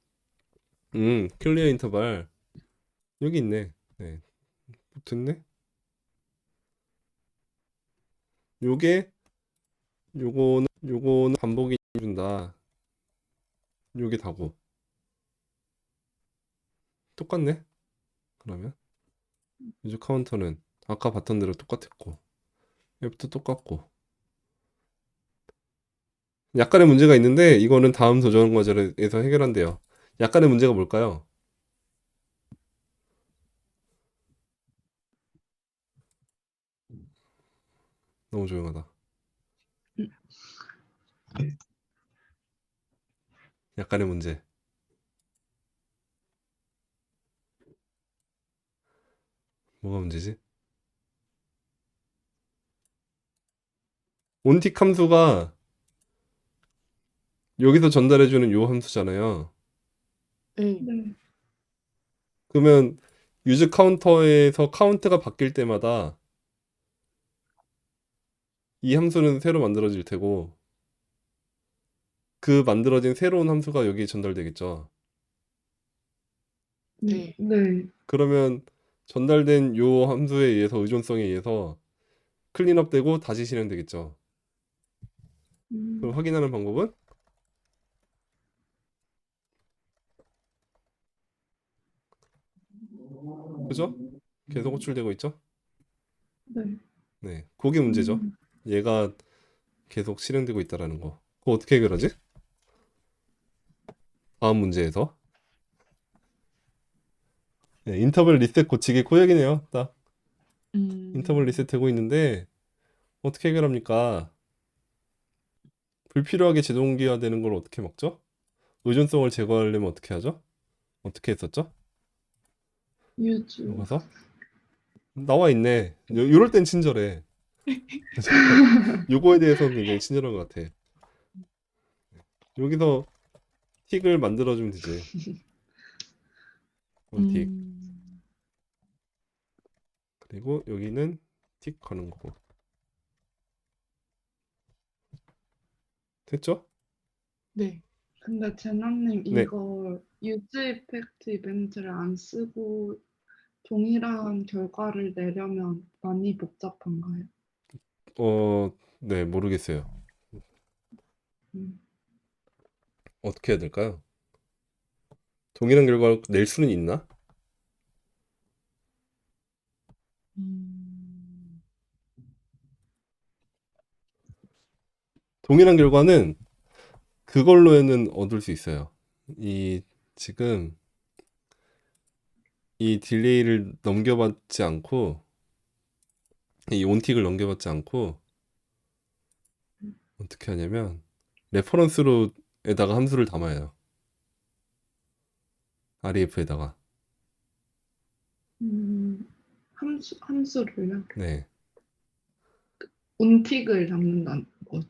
클리어 인터벌. 여기 있네. 네, 붙었네. 요게, 요거는 반복이 준다. 요게 다고. 똑같네. 그러면. 유즈 카운터는 아까 봤던 대로 똑같았고, 앱도 똑같고. 약간의 문제가 있는데, 이거는 다음 도전 과제에서 해결한대요. 약간의 문제가 뭘까요? 너무 조용하다. 약간의 문제. 뭐가 문제지? 온틱 함수가 여기서 전달해주는 요 함수잖아요. 네. 네. 그러면 유즈 카운터에서 카운트가 바뀔 때마다 이 함수는 새로 만들어질 테고, 그 만들어진 새로운 함수가 여기에 전달되겠죠. 네. 네. 그러면 전달된 요 함수에 의해서 의존성에 의해서 클린업 되고 다시 실행되겠죠. 그럼 음, 확인하는 방법은, 그죠? 계속 호출되고 있죠? 네. 네, 그게 문제죠. 음, 얘가 계속 실행되고 있다라는 거. 그거 어떻게 해결하지? 다음 문제에서. 네, 인터벌 리셋 고치기 코역이네요. 딱 인터벌 리셋 되고 있는데 어떻게 해결합니까? 불필요하게 제동기화되는 걸 어떻게 막죠? 의존성을 제거하려면 어떻게 하죠? 어떻게 했었죠? 유주. 여기서 나와 있네. 요럴 땐 친절해. 요거에 대해서는 굉장히 친절한 것 같아. 여기서 틱을 만들어주면 되지. 틱. 그리고 여기는 틱 거는 거고. 됐죠? 네. 근데 제나님 네. 이거 유즈 이펙트 이벤트를 안 쓰고 동일한 결과를 내려면 많이 복잡한가요? 네, 모르겠어요. 음. 어떻게 해야 될까요? 동일한 결과를 낼 수는 있나? 음, 동일한 결과는 그걸로는 얻을 수 있어요. 이 지금 이 딜레이를 넘겨받지 않고 이 온틱을 넘겨받지 않고 어떻게 하냐면 레퍼런스로에다가 함수를 담아요. REF에다가. 함수를요? 네. 온틱을 잡는다는 거죠.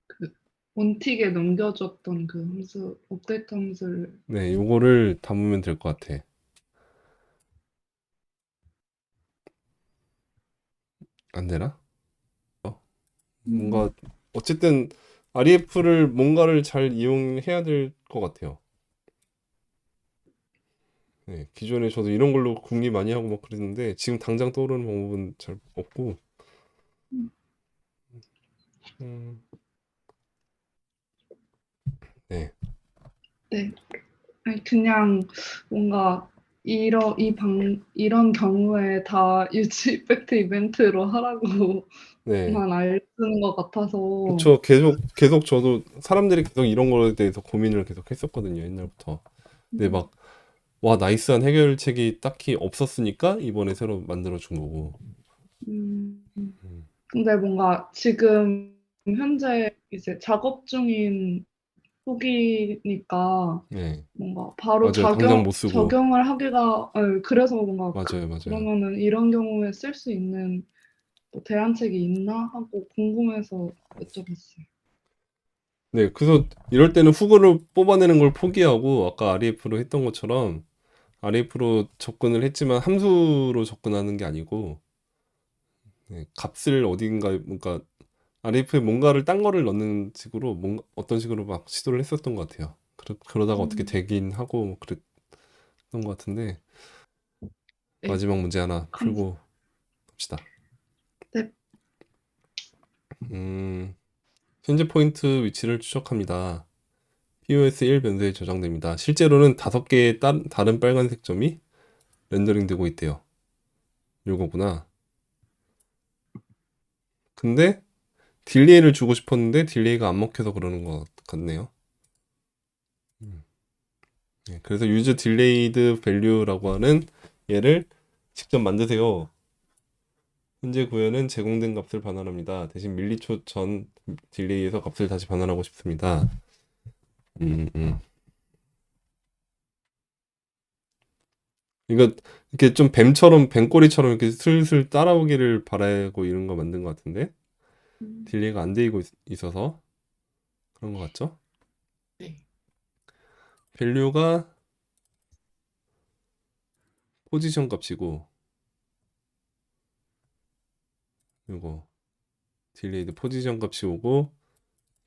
그 온틱에 넘겨줬던 그 함수, 업데이트 함수를. 네, 요거를 담으면 될 것 같아. 안 되나? 뭔가 어쨌든 REF를 뭔가를 잘 이용해야 될 것 같아요. 네, 기존에 저도 이런 걸로 궁리 많이 하고 막 그랬는데 지금 당장 떠오르는 방법은 잘 없고. 음, 네, 네. 아니, 그냥 뭔가 이런 경우에 다 유즈 이펙트 이벤트로 하라고만 네, 알려주는 것 같아서. 그쵸. 계속 저도 사람들이 계속 이런 거에 대해서 고민을 계속 했었거든요, 옛날부터. 근데 음, 막, 와, 나이스한 해결책이 딱히 없었으니까 이번에 새로 만들어 준 거고. 음. 음, 근데 뭔가 지금 현재 이제 작업 중인 후기니까 네, 뭔가 바로 맞아요. 당장 못 쓰고. 적용을 하기가, 그래서 뭔가 맞아요, 맞아요. 그러면은 이런 경우에 쓸 수 있는 뭐 대안책이 있나 하고 궁금해서 여쭤봤어요. 네, 그래서 이럴 때는 후그를 뽑아내는 걸 포기하고 아까 REF로 했던 것처럼 REF로 접근을 했지만 함수로 접근하는 게 아니고 네, 값을 어딘가 뭔가 RF에 뭔가를 딴 거를 넣는 식으로 뭔가 어떤 식으로 막 시도를 했었던 것 같아요. 그러다가 어떻게 음, 되긴 하고 뭐 그랬던 것 같은데 네. 마지막 문제 하나 감, 풀고 갑시다. 네, 음, 현재 포인트 위치를 추적합니다. POS 1 변수에 저장됩니다. 실제로는 5개의 다른 빨간색 점이 렌더링 되고 있대요. 요거구나. 근데 딜레이를 주고 싶었는데 딜레이가 안 먹혀서 그러는 것 같네요. 음. 네, 그래서 유저 딜레이드 밸류라고 하는 얘를 직접 만드세요. 현재 구현은 제공된 값을 반환합니다. 대신 밀리초 전 딜레이에서 값을 다시 반환하고 싶습니다. 음, 음. 이거 이렇게 좀 뱀꼬리처럼 이렇게 슬슬 따라오기를 바라고 이런 거 만든 것 같은데 딜레이가 안 되고 있어서 그런 것 같죠? 네. 밸류가 포지션 값이고 이거 딜레이드 포지션 값이 오고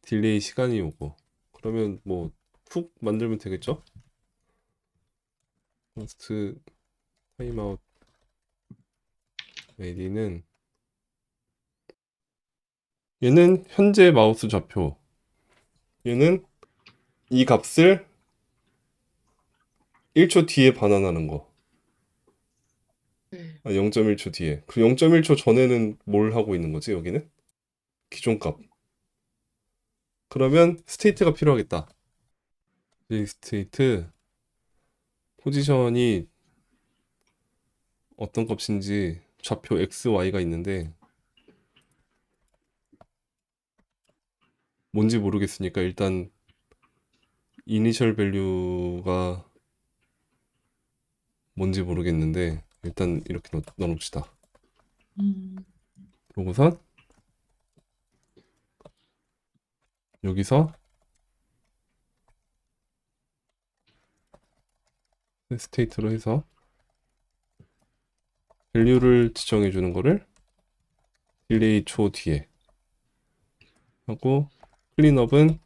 딜레이 시간이 오고 그러면 뭐 훅 만들면 되겠죠? 퍼스트 타임아웃 AD는 얘는 현재 마우스 좌표 얘는 이 값을 1초 뒤에 반환하는 거 네. 0.1초 뒤에 그 0.1초 전에는 뭘 하고 있는 거지 여기는? 기존 값 그러면 스테이트가 필요하겠다 스테이트 포지션이 어떤 값인지 좌표 X, Y가 있는데 뭔지 모르겠으니까 일단 이니셜 밸류가 뭔지 모르겠는데 일단 이렇게 넣어놓읍시다. 그러고선 여기서 스테이트로 해서 밸류를 지정해 주는 거를 딜레이 초 뒤에 하고 클린업은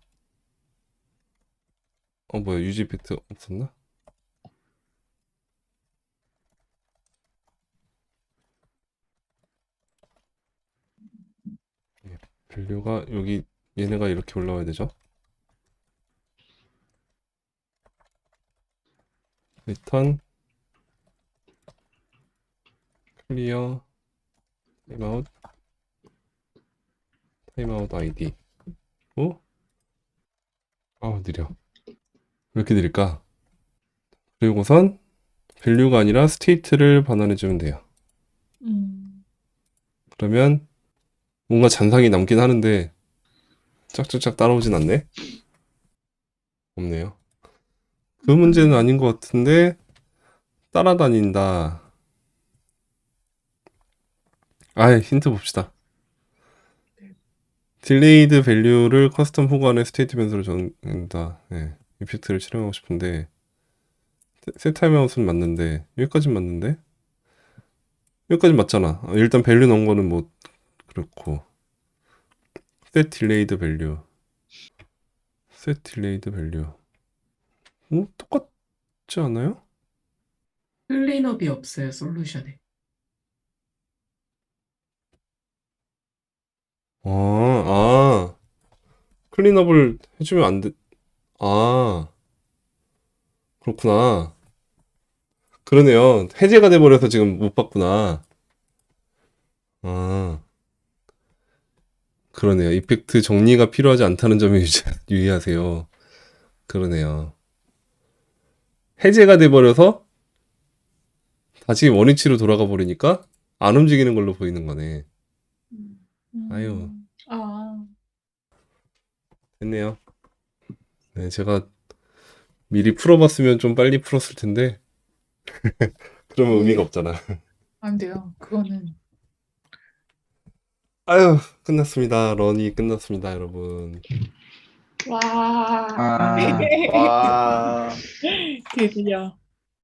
뭐야 유지 이펙트 없었나? 예, 밸류가 여기 얘네가 이렇게 올라와야 되죠. 리턴 클리어 타임아웃 아이디 느려. 왜 이렇게 느릴까? 그리고선 밸류가 아니라 스테이트를 반환해 주면 돼요. 그러면 뭔가 잔상이 남긴 하는데 짝짝짝 따라오진 않네? 없네요. 그 문제는 아닌 것 같은데 따라다닌다. 힌트 봅시다. 딜레이드 밸류를 커스텀 호구안에 스테이트 변수로 정한다. 네, 이펙트를 실행하고 싶은데 셋 타임아웃은 맞는데 여기까진 맞는데 여기까진 맞잖아. 일단 밸류 넣은 거는 뭐 그렇고 set delayed value set delayed value 똑같지 않아요? 클린업이 없어요, 솔루션에. 클린업을 해주면 안 돼. 그렇구나. 그러네요. 해제가 돼버려서 지금 못 봤구나. 그러네요. 이펙트 정리가 필요하지 않다는 점에 유의하세요. 그러네요. 해제가 돼버려서 다시 원위치로 돌아가 버리니까 안 움직이는 걸로 보이는 거네. 아유, 됐네요. 네, 제가 미리 풀어봤으면 좀 빨리 풀었을 텐데 그러면 의미가 없잖아. 안 돼요. 그거는 아유, 끝났습니다. 런이 끝났습니다, 여러분. 와 와. 드디어